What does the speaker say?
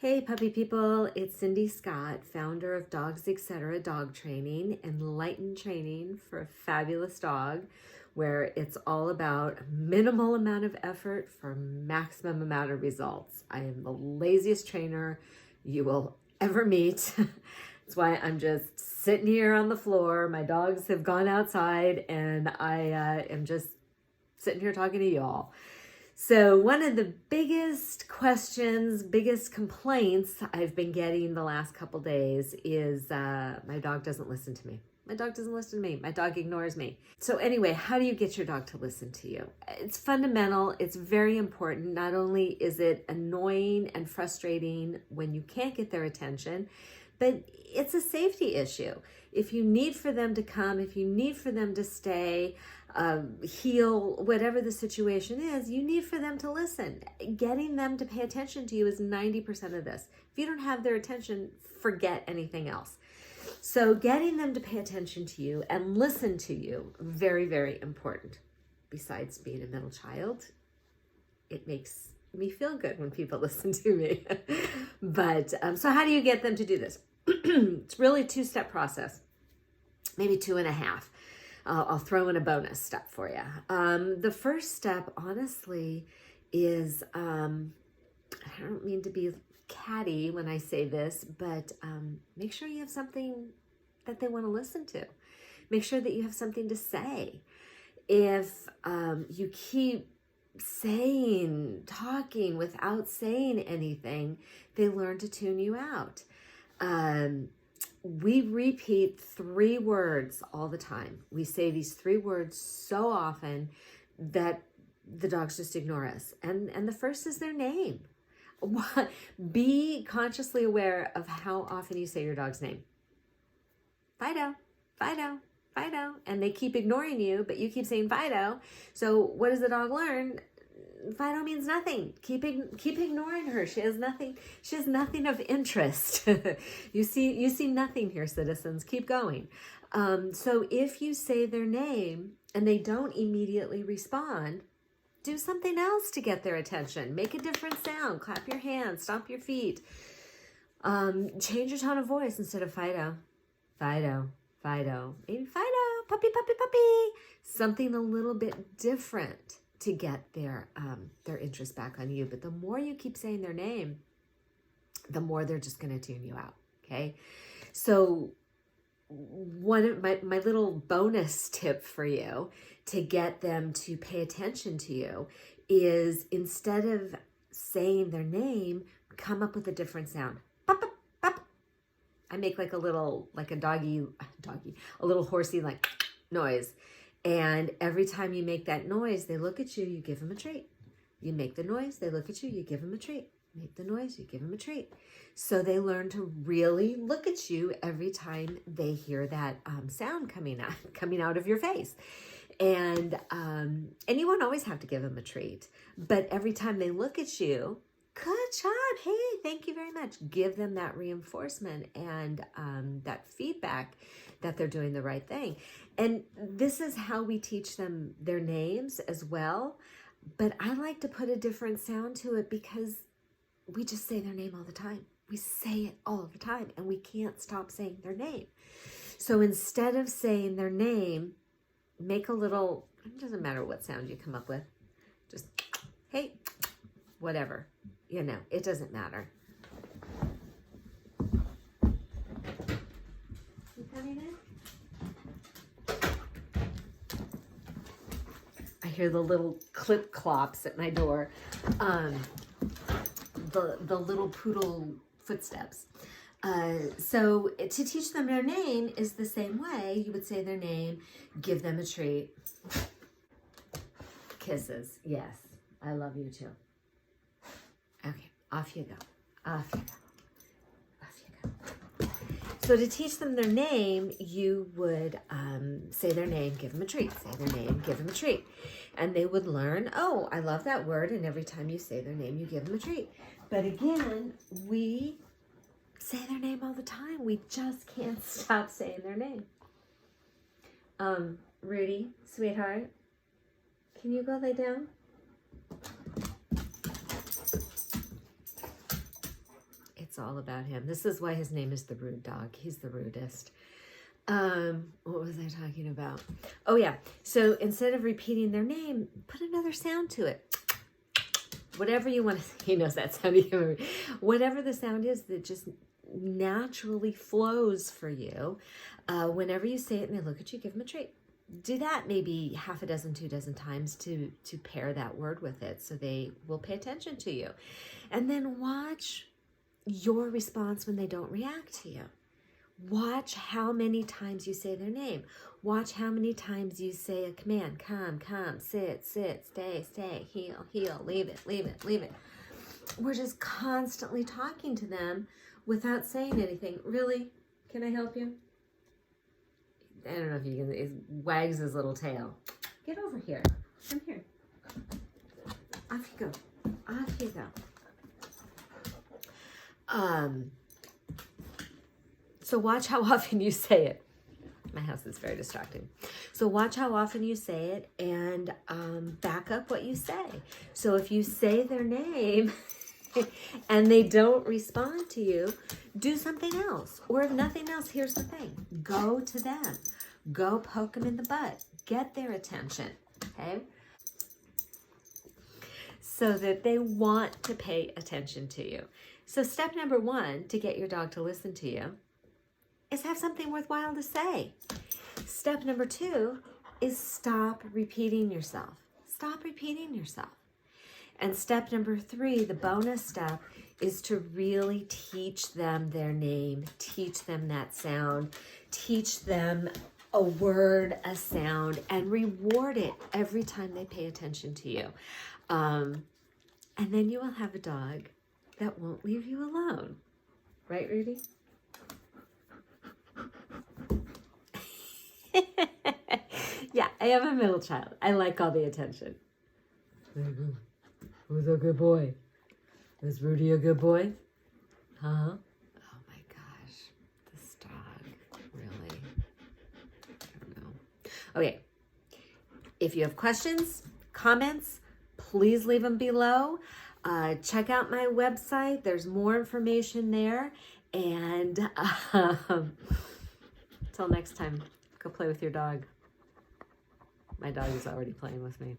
Hey puppy people, it's Cindy Scott, founder of Dogs Etc. Dog Training, enlightened training for a fabulous dog, where it's all about minimal amount of effort for maximum amount of results. I am the laziest trainer you will ever meet. That's why I'm just sitting here on the floor. My dogs have gone outside and I am just sitting here talking to y'all. So one of the biggest questions, biggest complaints I've been getting the last couple days is my dog doesn't listen to me. My dog doesn't listen to me. My dog ignores me. So anyway, how do you get your dog to listen to you? It's fundamental. It's very important. Not only is it annoying and frustrating when you can't get their attention, but it's a safety issue. If you need for them to come, if you need for them to stay, heal, whatever the situation is, you need for them to listen. Getting them to pay attention to you is 90% of this. If you don't have their attention, forget anything else. So getting them to pay attention to you and listen to you, very, very important. Besides being a middle child, it makes me feel good when people listen to me. But so how do you get them to do this? It's really a two-step process, maybe 2.5. I'll throw in a bonus step for you. The first step, honestly, is, I don't mean to be catty when I say this, but make sure you have something that they want to listen to. Make sure that you have something to say. If you keep talking without saying anything, they learn to tune you out. We repeat 3 words all the time. We say these 3 words so often that the dogs just ignore us. And the first is their name. Be consciously aware of how often you say your dog's name. Fido, Fido, Fido. And they keep ignoring you, but you keep saying Fido. So what does the dog learn? Fido means nothing. Keep ignoring her. She has nothing of interest. You see nothing here, citizens. Keep going. So if you say their name and they don't immediately respond, do something else to get their attention. Make a different sound. Clap your hands. Stomp your feet. Change your tone of voice instead of Fido. Fido. Fido. Maybe Fido. Puppy, puppy, puppy. Something a little bit different to get their interest back on you. But the more you keep saying their name, the more they're just going to tune you out. Okay. So one of my little bonus tip for you to get them to pay attention to you is, instead of saying their name, come up with a different sound. Pop, pop, pop. I make like a little horsey like noise. And every time you make that noise, they look at you, you give them a treat. You make the noise, they look at you, you give them a treat. Make the noise, you give them a treat. So they learn to really look at you every time they hear that sound coming out of your face. And you won't always have to give them a treat, but every time they look at you, good job, hey, thank you very much. Give them that reinforcement and that feedback that they're doing the right thing. And this is how we teach them their names as well. But I like to put a different sound to it because we just say their name all the time. We say it all the time and we can't stop saying their name. So instead of saying their name, make a little, it doesn't matter what sound you come up with. Just, hey, whatever. It doesn't matter. You coming in? I hear the little clip clops at my door. The little poodle footsteps. So to teach them their name is the same way. You would say their name, give them a treat. Kisses. Yes, I love you too. Okay, off you go. Off you go. Off you go. So to teach them their name, you would say their name, give them a treat. Say their name, give them a treat. And they would learn, oh, I love that word. And every time you say their name, you give them a treat. But again, we say their name all the time. We just can't stop saying their name. Rudy, sweetheart, can you go lay down? It's all about him. This is why his name is the rude dog. He's the rudest. What was I talking about? Oh yeah. So instead of repeating their name, put another sound to it. Whatever you want to, he knows that sound. Whatever the sound is that just naturally flows for you. Whenever you say it and they look at you, give them a treat. Do that maybe half a dozen, 2 dozen times to pair that word with it so they will pay attention to you. And then watch your response when they don't react to you. Watch how many times you say their name. Watch how many times you say a command. Come, come, sit, sit, stay, stay, heel, heel, leave it, leave it, leave it. We're just constantly talking to them without saying anything. Really? Can I help you? I don't know if you can. It wags his little tail. Get over here. Come here. Off you go. Off you go. So watch how often you say it. My house is very distracting. So watch how often you say it and back up what you say. So if you say their name and they don't respond to you, do something else. Or if nothing else, here's the thing. Go to them. Go poke them in the butt. Get their attention, okay? So that they want to pay attention to you. So step number 1 to get your dog to listen to you is have something worthwhile to say. Step number 2 is stop repeating yourself. Stop repeating yourself. And step number 3, the bonus step, is to really teach them their name, teach them that sound, teach them a word, a sound, and reward it every time they pay attention to you. And then you will have a dog that won't leave you alone. Right, Rudy? Yeah, I am a middle child. I like all the attention. Who's a good boy? Is Rudy a good boy? Huh? Oh my gosh. This dog, really. I don't know. Okay. If you have questions, comments, please leave them below. Check out my website. There's more information there. And until next time, go play with your dog. My dog is already playing with me.